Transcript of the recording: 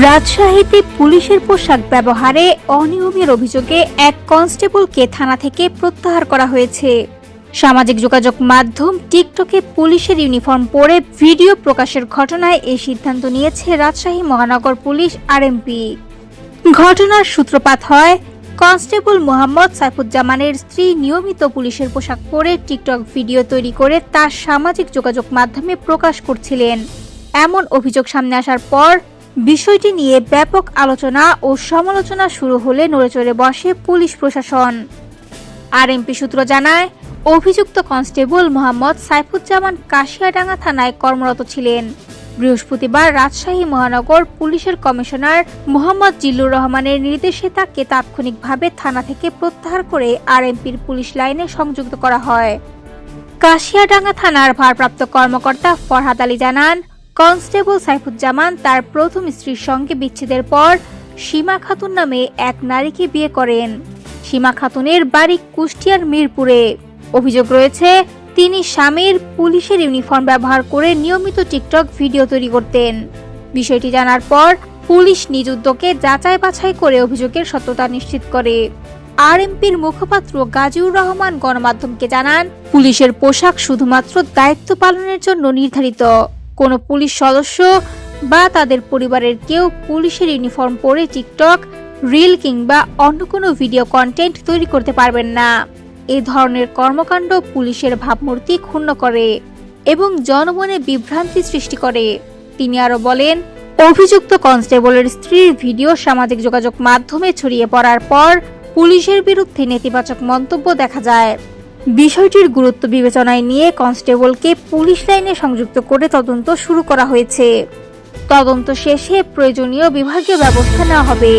রাজশাহীতে পুলিশের পোশাক ব্যবহারে অনিয়মের অভিযোগে এক কনস্টেবলকে থানা থেকে প্রত্যাহার করা হয়েছে। সামাজিক যোগাযোগ মাধ্যম টিকটকে পুলিশের ইউনিফর্ম পরে ভিডিও প্রকাশের ঘটনায় এই সিদ্ধান্ত নিয়েছে রাজশাহী মহানগর পুলিশ আরএমপি। ঘটনার সূত্রপাত হয় কনস্টেবল মোহাম্মদ সাইফুজ্জামানের স্ত্রী নিয়মিত পুলিশের পোশাক পরে টিকটক ভিডিও তৈরি করে তার সামাজিক যোগাযোগ মাধ্যমে প্রকাশ করছিলেন। এমন অভিযোগ সামনে আসার পর বিষয়টি নিয়ে ব্যাপক আলোচনা ও সমালোচনা শুরু হলে নড়েচড়ে বসে পুলিশ প্রশাসন। আরএমপি সূত্র জানায়, অভিযুক্ত কনস্টেবল মোহাম্মদ সাইফুজ্জামান কাশিয়াডাঙ্গা থানায় কর্মরত ছিলেন। বৃহস্পতিবার রাজশাহী মহানগর পুলিশের কমিশনার মোহাম্মদ জিল্লুর রহমানের নির্দেশে তাকে তাৎক্ষণিকভাবে থানা থেকে প্রত্যাহার করে আরএমপির পুলিশ লাইনে সংযুক্ত করা হয়। কাশিয়াডাঙ্গা থানার ভারপ্রাপ্ত কর্মকর্তা ফরহাদ আলী জানান, কনস্টেবল সাইফুজ্জামান তার প্রথম স্ত্রীর সঙ্গে বিচ্ছেদের পর সীমা খাতুন নামে এক নারীকে বিয়ে করেন। সীমা খাতুনের বাড়ি কুষ্টিয়ার মিরপুরে। অভিযোগ রয়েছে, তিনি স্বামীর পুলিশের ইউনিফর্ম ব্যবহার করে নিয়মিত টিকটক ভিডিও তৈরি করতেন। বিষয়টি জানার পর পুলিশ নিজ উদ্যোগে যাচাই বাছাই করে অভিযোগের সত্যতা নিশ্চিত করে। আরএমপির মুখপাত্র গাজীউর রহমান গণমাধ্যমকে জানান, পুলিশের পোশাক শুধুমাত্র দায়িত্ব পালনের জন্য নির্ধারিত। কোনো পুলিশ সদস্য বা তাদের পরিবারের কেউ পুলিশের ইউনিফর্ম পরে টিকটক, রিল কিংবা অন্য কোনো ভিডিও কন্টেন্ট তৈরি করতে পারবেন না। এই ধরনের কর্মকাণ্ড পুলিশের ভাবমূর্তি ক্ষুণ্ণ করে এবং জনমনে বিভ্রান্তি সৃষ্টি করে। তিনি আরো বলেন, অভিযুক্ত কনস্টেবলের স্ত্রীর ভিডিও সামাজিক যোগাযোগ মাধ্যমে ছড়িয়ে পড়ার পর পুলিশের বিরুদ্ধে নেতিবাচক মন্তব্য দেখা যায়। বিষয়টির গুরুত্ব বিবেচনায় নিয়ে কনস্টেবলকে পুলিশ লাইনে সংযুক্ত করে তদন্ত শুরু করা হয়েছে। তদন্ত শেষে প্রয়োজনীয় বিভাগীয় ব্যবস্থা নেওয়া হবে।